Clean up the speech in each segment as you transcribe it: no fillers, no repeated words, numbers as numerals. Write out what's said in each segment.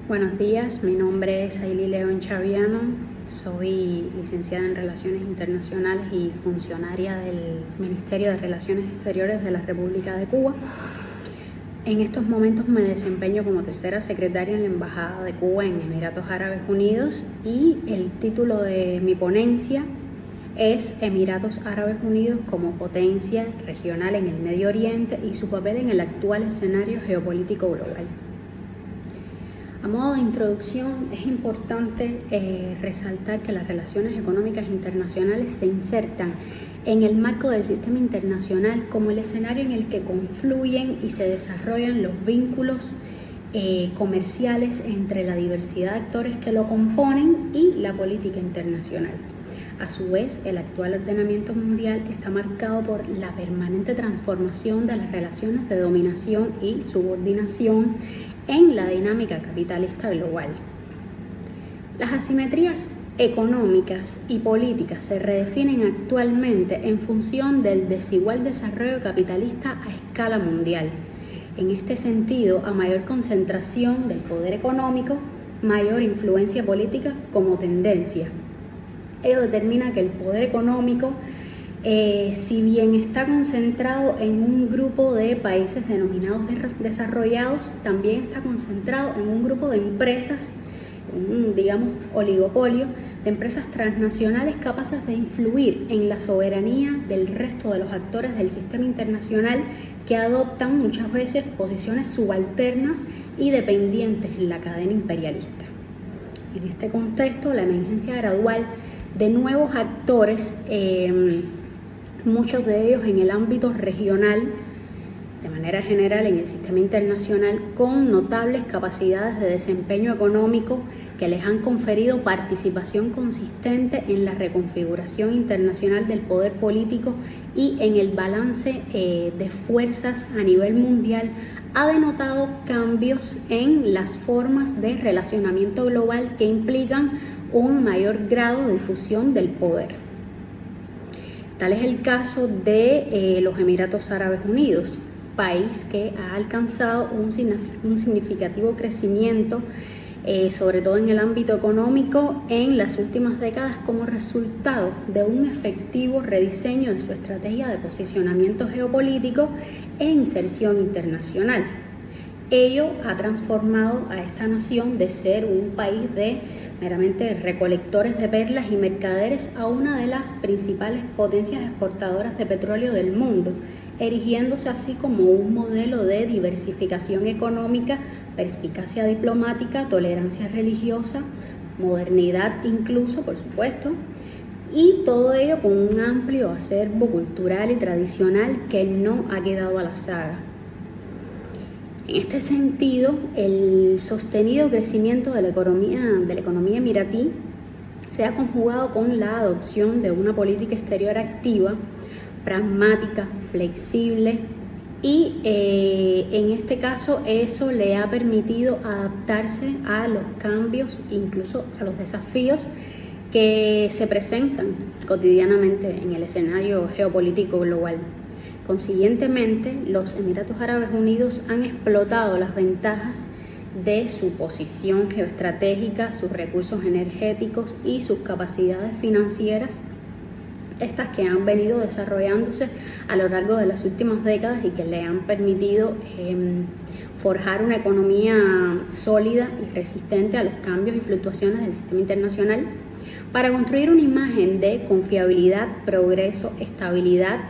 Buenos días, mi nombre es Ailey León Chaviano, soy licenciada en Relaciones Internacionales y funcionaria del Ministerio de Relaciones Exteriores de la República de Cuba. En estos momentos me desempeño como tercera secretaria en la Embajada de Cuba en Emiratos Árabes Unidos y el título de mi ponencia es Emiratos Árabes Unidos como potencia regional en el Medio Oriente y su papel en el actual escenario geopolítico global. A modo de introducción, es importante resaltar que las relaciones económicas internacionales se insertan en el marco del sistema internacional como el escenario en el que confluyen y se desarrollan los vínculos comerciales entre la diversidad de actores que lo componen y la política internacional. A su vez, el actual ordenamiento mundial está marcado por la permanente transformación de las relaciones de dominación y subordinación en la dinámica capitalista global. Las asimetrías económicas y políticas se redefinen actualmente en función del desigual desarrollo capitalista a escala mundial. En este sentido, a mayor concentración del poder económico, mayor influencia política como tendencia. Ello determina que el poder económico, si bien está concentrado en un grupo de países denominados desarrollados, también está concentrado en un grupo de empresas, un oligopolio de empresas transnacionales capaces de influir en la soberanía del resto de los actores del sistema internacional que adoptan muchas veces posiciones subalternas y dependientes en la cadena imperialista. En este contexto, la emergencia gradual de nuevos actores, muchos de ellos en el ámbito regional, de manera general en el sistema internacional, con notables capacidades de desempeño económico que les han conferido participación consistente en la reconfiguración internacional del poder político y en el balance de fuerzas a nivel mundial, ha denotado cambios en las formas de relacionamiento global que implican un mayor grado de difusión del poder. Tal es el caso de los Emiratos Árabes Unidos, país que ha alcanzado un significativo crecimiento, sobre todo en el ámbito económico, en las últimas décadas como resultado de un efectivo rediseño de su estrategia de posicionamiento geopolítico e inserción internacional. Ello ha transformado a esta nación de ser un país de meramente recolectores de perlas y mercaderes a una de las principales potencias exportadoras de petróleo del mundo, erigiéndose así como un modelo de diversificación económica, perspicacia diplomática, tolerancia religiosa, modernidad incluso, por supuesto, y todo ello con un amplio acervo cultural y tradicional que no ha quedado a la saga. En este sentido, el sostenido crecimiento de la economía emiratí se ha conjugado con la adopción de una política exterior activa, pragmática, flexible y en este caso eso le ha permitido adaptarse a los cambios, incluso a los desafíos que se presentan cotidianamente en el escenario geopolítico global. Consiguientemente, los Emiratos Árabes Unidos han explotado las ventajas de su posición geoestratégica, sus recursos energéticos y sus capacidades financieras, estas que han venido desarrollándose a lo largo de las últimas décadas y que le han permitido forjar una economía sólida y resistente a los cambios y fluctuaciones del sistema internacional para construir una imagen de confiabilidad, progreso, estabilidad,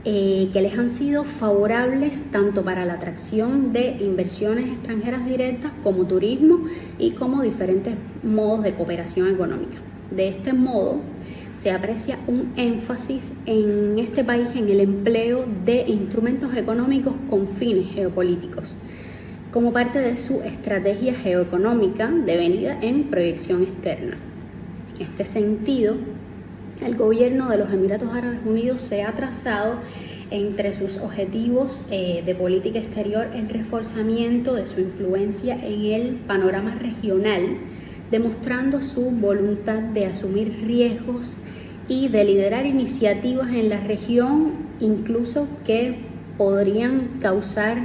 que les han sido favorables tanto para la atracción de inversiones extranjeras directas como turismo y como diferentes modos de cooperación económica. De este modo, se aprecia un énfasis en este país en el empleo de instrumentos económicos con fines geopolíticos, como parte de su estrategia geoeconómica devenida en proyección externa. En este sentido, el gobierno de los Emiratos Árabes Unidos se ha trazado entre sus objetivos de política exterior el reforzamiento de su influencia en el panorama regional, demostrando su voluntad de asumir riesgos y de liderar iniciativas en la región, incluso que podrían causar,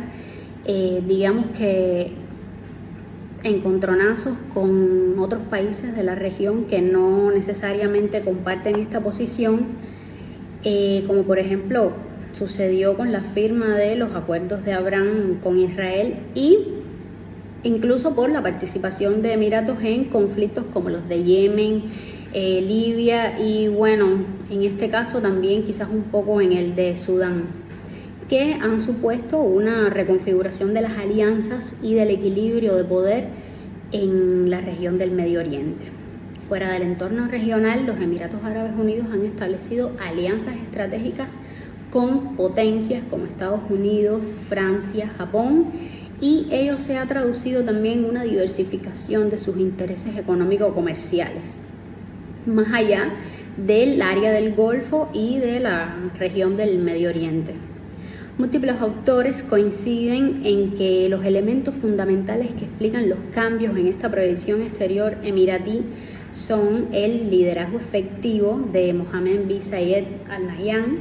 encontronazos con otros países de la región que no necesariamente comparten esta posición, como por ejemplo sucedió con la firma de los acuerdos de Abraham con Israel y incluso por la participación de Emiratos en conflictos como los de Yemen, Libia y bueno, en este caso también quizás un poco en el de Sudán, que han supuesto una reconfiguración de las alianzas y del equilibrio de poder en la región del Medio Oriente. Fuera del entorno regional, los Emiratos Árabes Unidos han establecido alianzas estratégicas con potencias como Estados Unidos, Francia, Japón, y ello se ha traducido también en una diversificación de sus intereses económico-comerciales, más allá del área del Golfo y de la región del Medio Oriente. Múltiples autores coinciden en que los elementos fundamentales que explican los cambios en esta proyección exterior emiratí son el liderazgo efectivo de Mohammed bin Zayed Al Nahyan,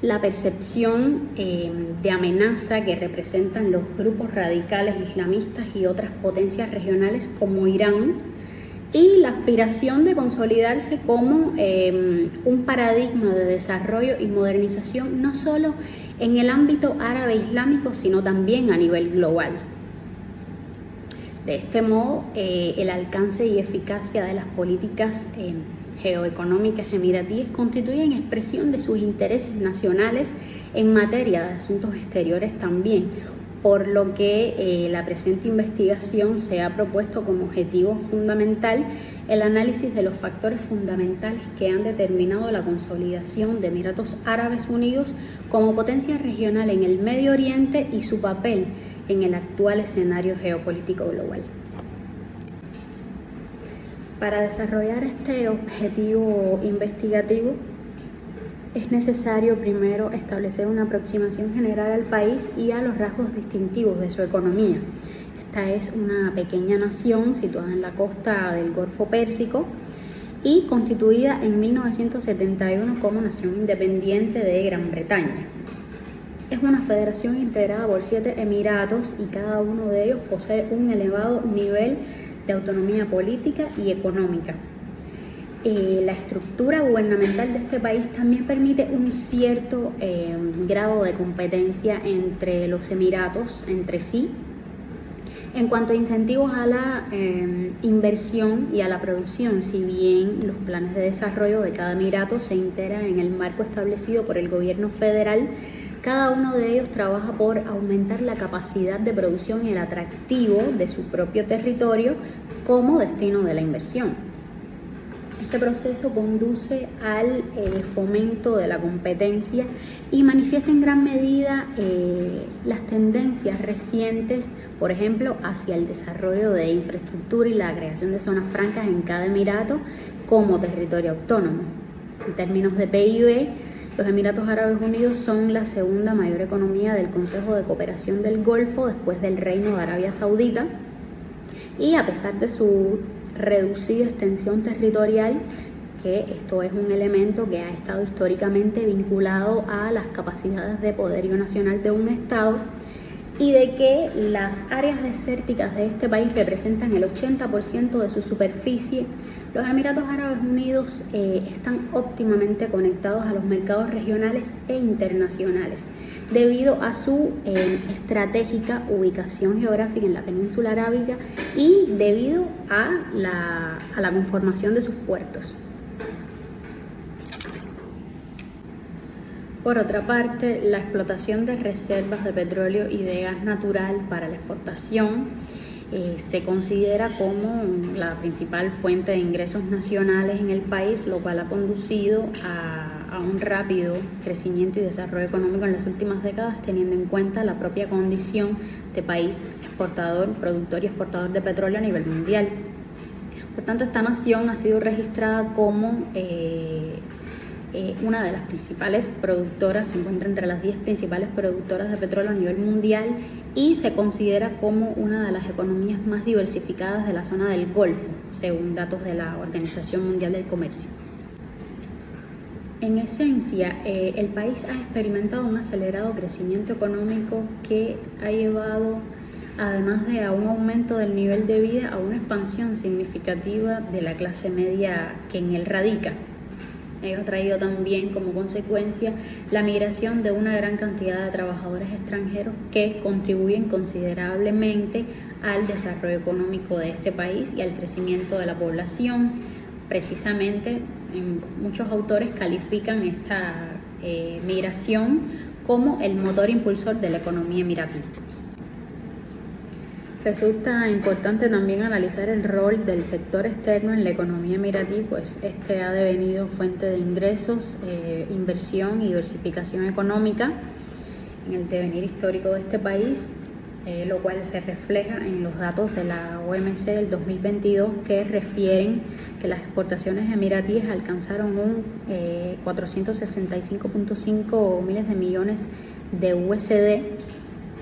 la percepción de amenaza que representan los grupos radicales islamistas y otras potencias regionales como Irán, y la aspiración de consolidarse como un paradigma de desarrollo y modernización no solo en el ámbito árabe islámico, sino también a nivel global. De este modo, el alcance y eficacia de las políticas geoeconómicas emiratíes constituyen expresión de sus intereses nacionales en materia de asuntos exteriores también, por lo que la presente investigación se ha propuesto como objetivo fundamental el análisis de los factores fundamentales que han determinado la consolidación de Emiratos Árabes Unidos como potencia regional en el Medio Oriente y su papel en el actual escenario geopolítico global. Para desarrollar este objetivo investigativo es necesario primero establecer una aproximación general al país y a los rasgos distintivos de su economía. Esta es una pequeña nación situada en la costa del Golfo Pérsico y constituida en 1971 como nación independiente de Gran Bretaña. Es una federación integrada por 7 emiratos y cada uno de ellos posee un elevado nivel de autonomía política y económica. La estructura gubernamental de este país también permite un cierto grado de competencia entre los emiratos, entre sí, en cuanto a incentivos a la inversión y a la producción, si bien los planes de desarrollo de cada emirato se integran en el marco establecido por el gobierno federal. Cada uno de ellos trabaja por aumentar la capacidad de producción y el atractivo de su propio territorio como destino de la inversión. Este proceso conduce al fomento de la competencia y manifiesta en gran medida las tendencias recientes, por ejemplo, hacia el desarrollo de infraestructura y la creación de zonas francas en cada emirato como territorio autónomo. En términos de PIB, los Emiratos Árabes Unidos son la segunda mayor economía del Consejo de Cooperación del Golfo después del Reino de Arabia Saudita, y a pesar de su reducida extensión territorial, que esto es un elemento que ha estado históricamente vinculado a las capacidades de poderío nacional de un Estado, y de que las áreas desérticas de este país representan el 80% de su superficie, los Emiratos Árabes Unidos están óptimamente conectados a los mercados regionales e internacionales debido a su estratégica ubicación geográfica en la península arábiga y debido a la conformación de sus puertos. Por otra parte, la explotación de reservas de petróleo y de gas natural para la exportación se considera como la principal fuente de ingresos nacionales en el país, lo cual ha conducido a un rápido crecimiento y desarrollo económico en las últimas décadas, teniendo en cuenta la propia condición de país exportador, productor y exportador de petróleo a nivel mundial. Por tanto, esta nación ha sido registrada como una de las principales productoras, se encuentra entre las 10 principales productoras de petróleo a nivel mundial y se considera como una de las economías más diversificadas de la zona del Golfo, según datos de la Organización Mundial del Comercio. En esencia, el país ha experimentado un acelerado crecimiento económico que ha llevado además de a un aumento del nivel de vida, a una expansión significativa de la clase media que en él radica. Ello ha traído también como consecuencia la migración de una gran cantidad de trabajadores extranjeros que contribuyen considerablemente al desarrollo económico de este país y al crecimiento de la población. Precisamente, muchos autores califican esta migración como el motor impulsor de la economía emiratí. Resulta importante también analizar el rol del sector externo en la economía emiratí, pues este ha devenido fuente de ingresos, inversión y diversificación económica en el devenir histórico de este país, lo cual se refleja en los datos de la OMC del 2022 que refieren que las exportaciones emiratíes alcanzaron un 465.5 miles de millones de USD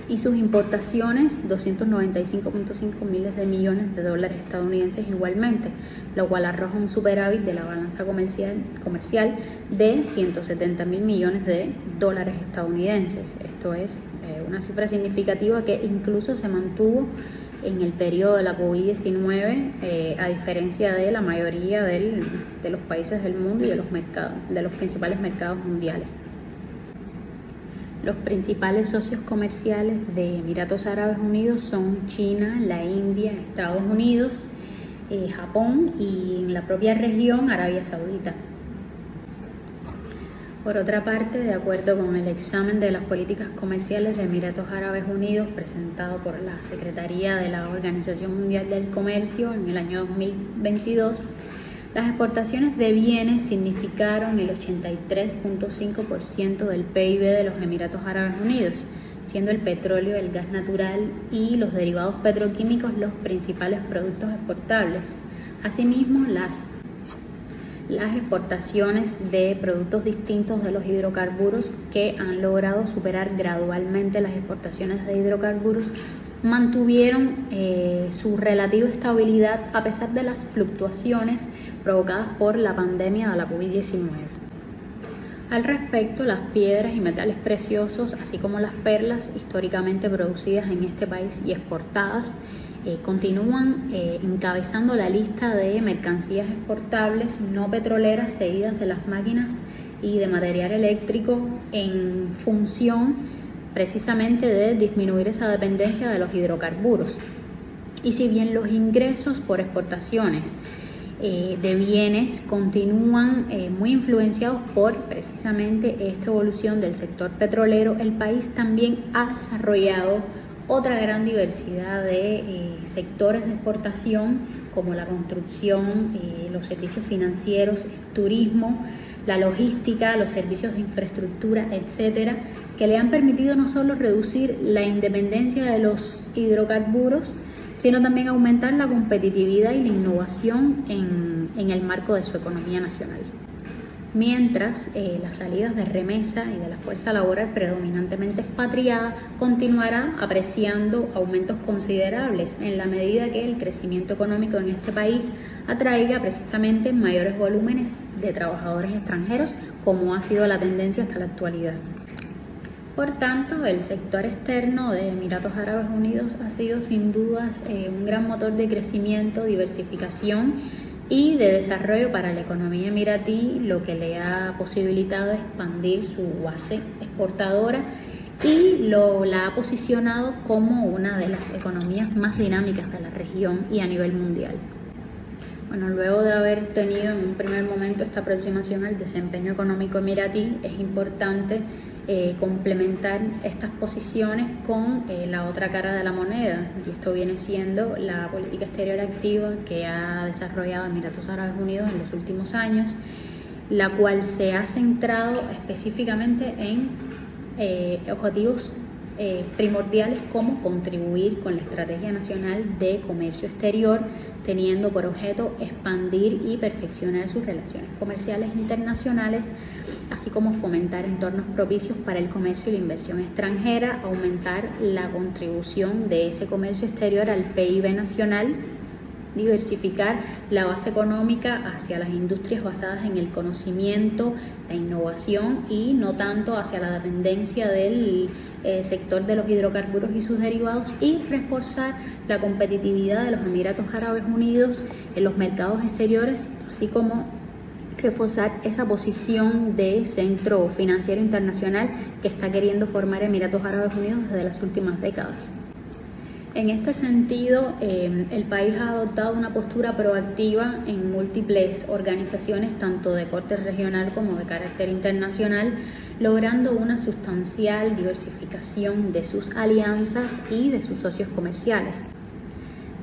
y sus importaciones 295.5 miles de millones de dólares estadounidenses igualmente, lo cual arroja un superávit de la balanza comercial de 170.000 millones de dólares estadounidenses. Esto es una cifra significativa que incluso se mantuvo en el periodo de la COVID-19, a diferencia de la mayoría de los países del mundo y de los principales mercados mundiales. Los principales socios comerciales de Emiratos Árabes Unidos son China, la India, Estados Unidos, Japón y en la propia región Arabia Saudita. Por otra parte, de acuerdo con el examen de las políticas comerciales de Emiratos Árabes Unidos presentado por la Secretaría de la Organización Mundial del Comercio en el año 2022, las exportaciones de bienes significaron el 83.5% del PIB de los Emiratos Árabes Unidos, siendo el petróleo, el gas natural y los derivados petroquímicos los principales productos exportables. Asimismo, las exportaciones de productos distintos de los hidrocarburos, que han logrado superar gradualmente las exportaciones de hidrocarburos, mantuvieron su relativa estabilidad a pesar de las fluctuaciones provocadas por la pandemia de la COVID-19. Al respecto, las piedras y metales preciosos, así como las perlas históricamente producidas en este país y exportadas, continúan encabezando la lista de mercancías exportables no petroleras, seguidas de las máquinas y de material eléctrico, en función precisamente de disminuir esa dependencia de los hidrocarburos. Y si bien los ingresos por exportaciones de bienes continúan muy influenciados por precisamente esta evolución del sector petrolero, el país también ha desarrollado otra gran diversidad de sectores de exportación, como la construcción, los servicios financieros, el turismo, la logística, los servicios de infraestructura, etcétera, que le han permitido no solo reducir la independencia de los hidrocarburos, sino también aumentar la competitividad y la innovación en el marco de su economía nacional. Mientras las salidas de remesa y de la fuerza laboral predominantemente expatriada continuará apreciando aumentos considerables en la medida que el crecimiento económico en este país atraiga precisamente mayores volúmenes de trabajadores extranjeros, como ha sido la tendencia hasta la actualidad. Por tanto, el sector externo de Emiratos Árabes Unidos ha sido sin dudas un gran motor de crecimiento, diversificación y de desarrollo para la economía emiratí, lo que le ha posibilitado expandir su base exportadora y la ha posicionado como una de las economías más dinámicas de la región y a nivel mundial. Bueno, luego de haber tenido en un primer momento esta aproximación al desempeño económico emiratí, es importante complementar estas posiciones con la otra cara de la moneda, y esto viene siendo la política exterior activa que ha desarrollado Emiratos Árabes Unidos en los últimos años, la cual se ha centrado específicamente en objetivos primordiales como contribuir con la Estrategia Nacional de Comercio Exterior, teniendo por objeto expandir y perfeccionar sus relaciones comerciales internacionales, así como fomentar entornos propicios para el comercio y la inversión extranjera, aumentar la contribución de ese comercio exterior al PIB nacional diversificar la base económica hacia las industrias basadas en el conocimiento, la innovación y no tanto hacia la dependencia del sector de los hidrocarburos y sus derivados, y reforzar la competitividad de los Emiratos Árabes Unidos en los mercados exteriores, así como reforzar esa posición de centro financiero internacional que está queriendo formar Emiratos Árabes Unidos desde las últimas décadas. En este sentido, el país ha adoptado una postura proactiva en múltiples organizaciones, tanto de corte regional como de carácter internacional, logrando una sustancial diversificación de sus alianzas y de sus socios comerciales.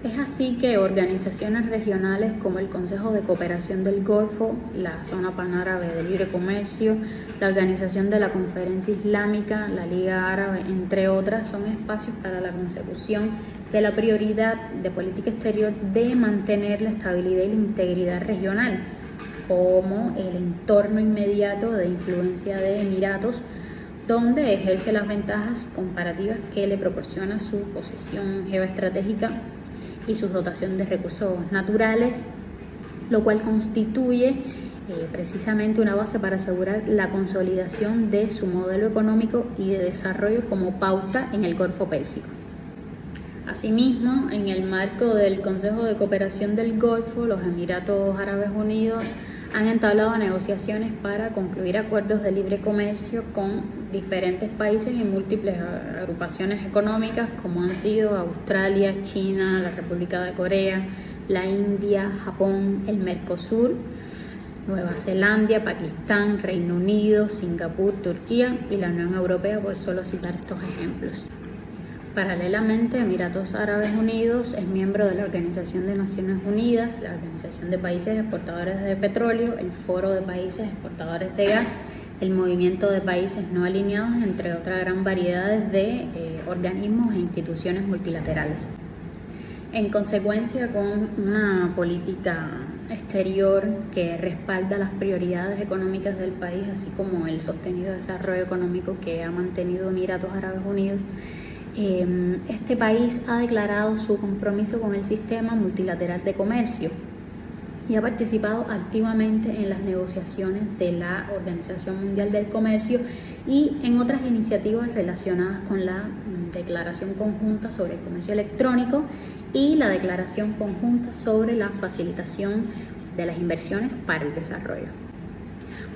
Es así que organizaciones regionales como el Consejo de Cooperación del Golfo, la Zona Panárabe de Libre Comercio, la Organización de la Conferencia Islámica, la Liga Árabe, entre otras, son espacios para la consecución de la prioridad de política exterior de mantener la estabilidad y la integridad regional, como el entorno inmediato de influencia de Emiratos, donde ejerce las ventajas comparativas que le proporciona su posición geoestratégica y su dotación de recursos naturales, lo cual constituye precisamente una base para asegurar la consolidación de su modelo económico y de desarrollo como pauta en el Golfo Pérsico. Asimismo, en el marco del Consejo de Cooperación del Golfo, los Emiratos Árabes Unidos han entablado negociaciones para concluir acuerdos de libre comercio con diferentes países y múltiples agrupaciones económicas, como han sido Australia, China, la República de Corea, la India, Japón, el Mercosur, Nueva Zelanda, Pakistán, Reino Unido, Singapur, Turquía y la Unión Europea, por solo citar estos ejemplos. Paralelamente, Emiratos Árabes Unidos es miembro de la Organización de Naciones Unidas, la Organización de Países Exportadores de Petróleo, el Foro de Países Exportadores de Gas, el Movimiento de Países No Alineados, entre otras gran variedades de organismos e instituciones multilaterales. En consecuencia, con una política exterior que respalda las prioridades económicas del país, así como el sostenido desarrollo económico que ha mantenido Emiratos Árabes Unidos, este país ha declarado su compromiso con el sistema multilateral de comercio y ha participado activamente en las negociaciones de la Organización Mundial del Comercio y en otras iniciativas relacionadas con la Declaración Conjunta sobre el Comercio Electrónico y la Declaración Conjunta sobre la Facilitación de las Inversiones para el Desarrollo.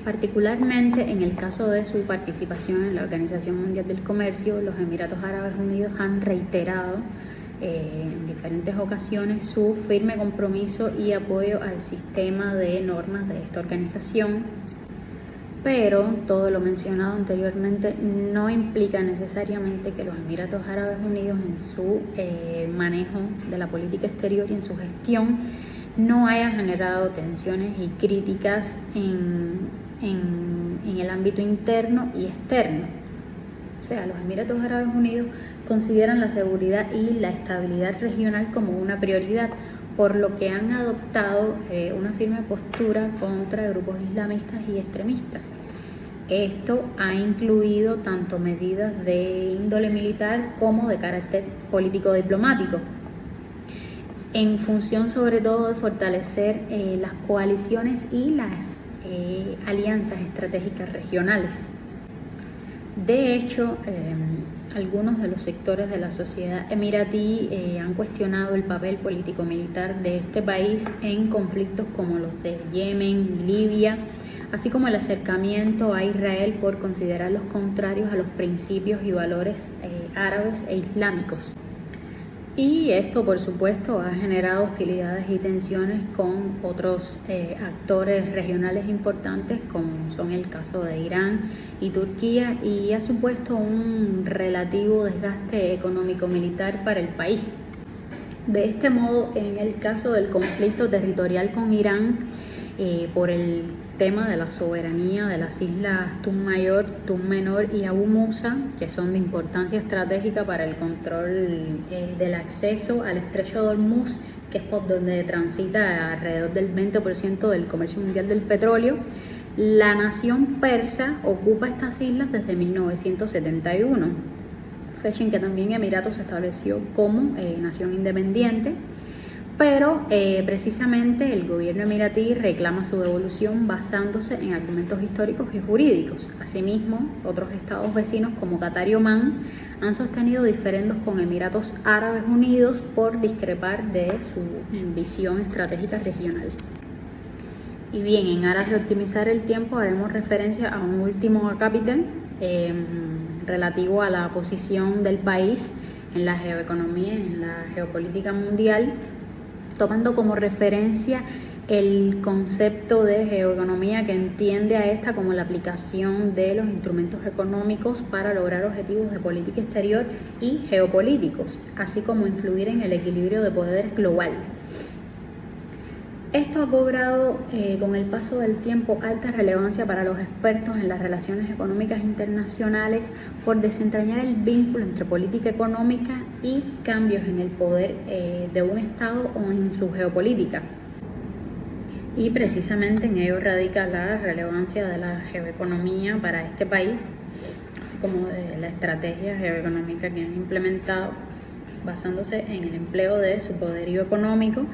Particularmente en el caso de su participación en la Organización Mundial del Comercio, los Emiratos Árabes Unidos han reiterado en diferentes ocasiones su firme compromiso y apoyo al sistema de normas de esta organización, pero todo lo mencionado anteriormente no implica necesariamente que los Emiratos Árabes Unidos en su manejo de la política exterior y en su gestión no hayan generado tensiones y críticas en el ámbito interno y externo. O sea, los Emiratos Árabes Unidos consideran la seguridad y la estabilidad regional como una prioridad, por lo que han adoptado una firme postura contra grupos islamistas y extremistas. Esto ha incluido tanto medidas de índole militar como de carácter político-diplomático, en función sobre todo de fortalecer las coaliciones y las alianzas estratégicas regionales. De hecho, algunos de los sectores de la sociedad emiratí han cuestionado el papel político-militar de este país en conflictos como los de Yemen y Libia, así como el acercamiento a Israel por considerarlos contrarios a los principios y valores árabes e islámicos. Y esto, por supuesto, ha generado hostilidades y tensiones con otros actores regionales importantes, como son el caso de Irán y Turquía, y ha supuesto un relativo desgaste económico-militar para el país. De este modo, en el caso del conflicto territorial con Irán, por el tema de la soberanía de las islas Tun Mayor, Tun Menor y Abu Musa, que son de importancia estratégica para el control del acceso al estrecho de Hormuz, que es por donde transita alrededor del 20% del comercio mundial del petróleo, la nación persa ocupa estas islas desde 1971, fecha en que también Emiratos se estableció como nación independiente. pero precisamente el gobierno emiratí reclama su devolución basándose en argumentos históricos y jurídicos. Asimismo, otros estados vecinos como Qatar y Omán han sostenido diferendos con Emiratos Árabes Unidos por discrepar de su visión estratégica regional. Y bien, en aras de optimizar el tiempo, haremos referencia a un último acápite relativo a la posición del país en la geoeconomía, en la geopolítica mundial, tomando como referencia el concepto de geoeconomía, que entiende a esta como la aplicación de los instrumentos económicos para lograr objetivos de política exterior y geopolíticos, así como influir en el equilibrio de poderes global. Esto ha cobrado con el paso del tiempo alta relevancia para los expertos en las relaciones económicas internacionales por desentrañar el vínculo entre política económica y cambios en el poder de un Estado o en su geopolítica. Y precisamente en ello radica la relevancia de la geoeconomía para este país, así como de la estrategia geoeconómica que han implementado basándose en el empleo de su poderío económico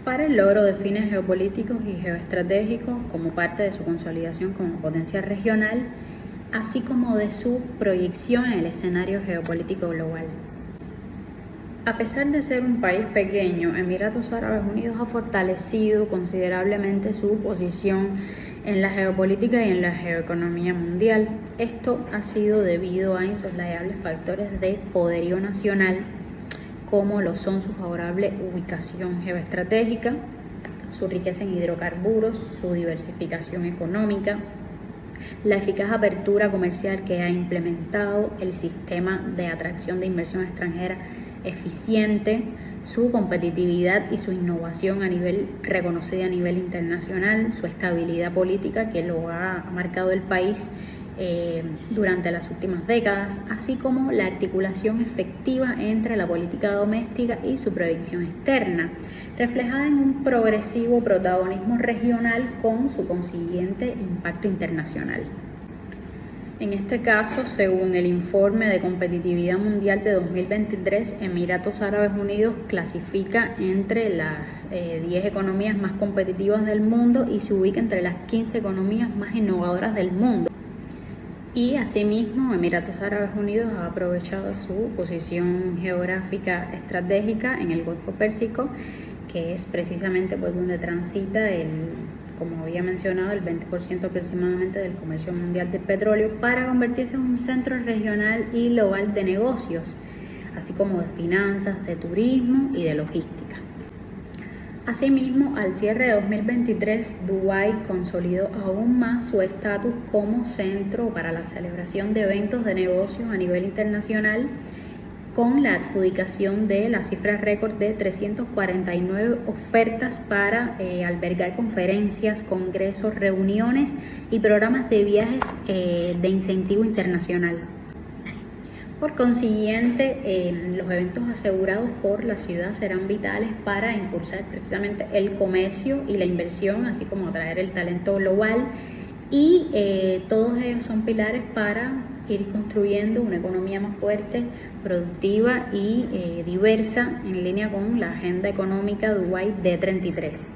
para el logro de fines geopolíticos y geoestratégicos como parte de su consolidación como potencia regional, así como de su proyección en el escenario geopolítico global. A pesar de ser un país pequeño, Emiratos Árabes Unidos ha fortalecido considerablemente su posición en la geopolítica y en la geoeconomía mundial. Esto ha sido debido a insoslayables factores de poderío nacional, como lo son su favorable ubicación geoestratégica, su riqueza en hidrocarburos, su diversificación económica, la eficaz apertura comercial que ha implementado, el sistema de atracción de inversión extranjera eficiente, su competitividad y su innovación reconocida a nivel internacional, su estabilidad política que lo ha marcado el país durante las últimas décadas, así como la articulación efectiva entre la política doméstica y su proyección externa, reflejada en un progresivo protagonismo regional con su consiguiente impacto internacional. En este caso, según el informe de competitividad mundial de 2023, Emiratos Árabes Unidos clasifica entre las 10 economías más competitivas del mundo y se ubica entre las 15 economías más innovadoras del mundo. Y asimismo, Emiratos Árabes Unidos ha aprovechado su posición geográfica estratégica en el Golfo Pérsico, que es precisamente por donde transita como había mencionado, el 20% aproximadamente del comercio mundial de petróleo, para convertirse en un centro regional y global de negocios, así como de finanzas, de turismo y de logística. Asimismo, al cierre de 2023, Dubái consolidó aún más su estatus como centro para la celebración de eventos de negocios a nivel internacional, con la adjudicación de la cifra récord de 349 ofertas para albergar conferencias, congresos, reuniones y programas de viajes de incentivo internacional. Por consiguiente, los eventos asegurados por la ciudad serán vitales para impulsar precisamente el comercio y la inversión, así como atraer el talento global, y todos ellos son pilares para ir construyendo una economía más fuerte, productiva y diversa, en línea con la agenda económica Dubái D33.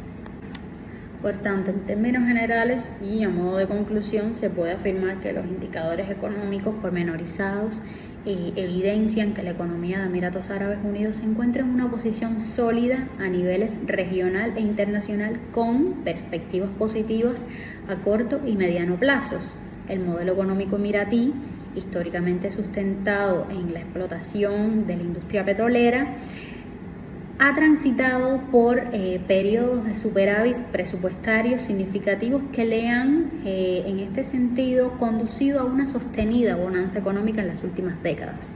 Por tanto, en términos generales y a modo de conclusión, se puede afirmar que los indicadores económicos pormenorizados evidencian que la economía de Emiratos Árabes Unidos se encuentra en una posición sólida a niveles regional e internacional, con perspectivas positivas a corto y mediano plazos. El modelo económico emiratí, históricamente sustentado en la explotación de la industria petrolera, ha transitado por periodos de superávit presupuestarios significativos que le han, en este sentido, conducido a una sostenida bonanza económica en las últimas décadas.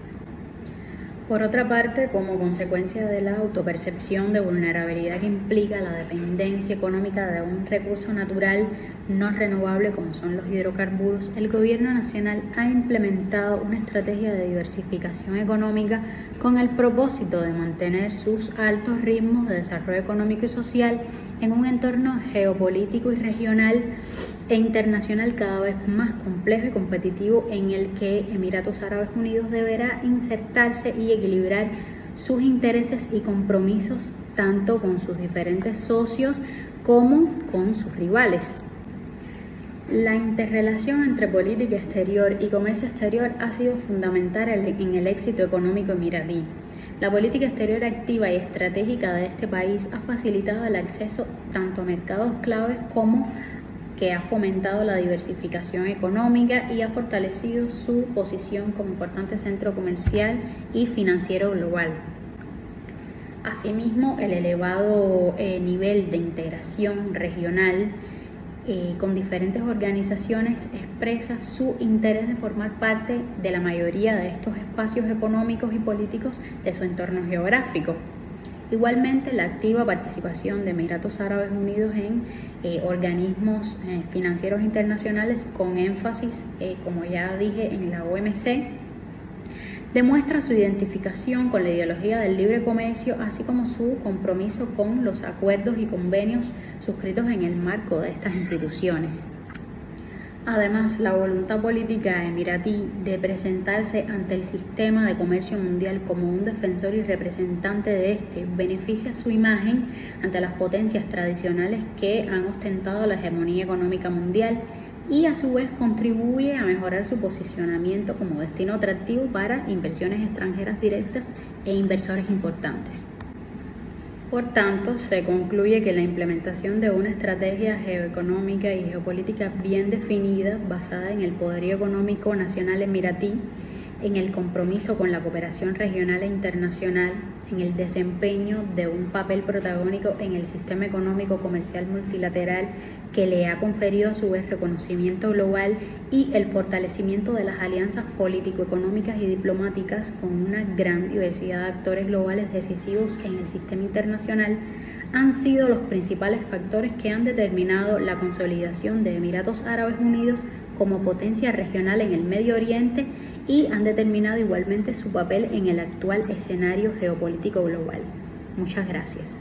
Por otra parte, como consecuencia de la autopercepción de vulnerabilidad que implica la dependencia económica de un recurso natural no renovable como son los hidrocarburos, el gobierno nacional ha implementado una estrategia de diversificación económica con el propósito de mantener sus altos ritmos de desarrollo económico y social en un entorno geopolítico y regional e internacional cada vez más complejo y competitivo, en el que Emiratos Árabes Unidos deberá insertarse y equilibrar sus intereses y compromisos tanto con sus diferentes socios como con sus rivales. La interrelación entre política exterior y comercio exterior ha sido fundamental en el éxito económico emiratí. La política exterior activa y estratégica de este país ha facilitado el acceso tanto a mercados claves como que ha fomentado la diversificación económica y ha fortalecido su posición como importante centro comercial y financiero global. Asimismo, el elevado nivel de integración regional con diferentes organizaciones expresa su interés de formar parte de la mayoría de estos espacios económicos y políticos de su entorno geográfico. Igualmente, la activa participación de Emiratos Árabes Unidos en organismos financieros internacionales con énfasis, como ya dije, en la OMC, demuestra su identificación con la ideología del libre comercio, así como su compromiso con los acuerdos y convenios suscritos en el marco de estas instituciones. Además, la voluntad política emiratí de presentarse ante el sistema de comercio mundial como un defensor y representante de este beneficia su imagen ante las potencias tradicionales que han ostentado la hegemonía económica mundial y a su vez contribuye a mejorar su posicionamiento como destino atractivo para inversiones extranjeras directas e inversores importantes. Por tanto, se concluye que la implementación de una estrategia geoeconómica y geopolítica bien definida, basada en el poderío económico nacional emiratí, en el compromiso con la cooperación regional e internacional, en el desempeño de un papel protagónico en el sistema económico comercial multilateral que le ha conferido a su vez reconocimiento global y el fortalecimiento de las alianzas político-económicas y diplomáticas con una gran diversidad de actores globales decisivos en el sistema internacional, han sido los principales factores que han determinado la consolidación de Emiratos Árabes Unidos como potencia regional en el Medio Oriente y han determinado igualmente su papel en el actual escenario geopolítico global. Muchas gracias.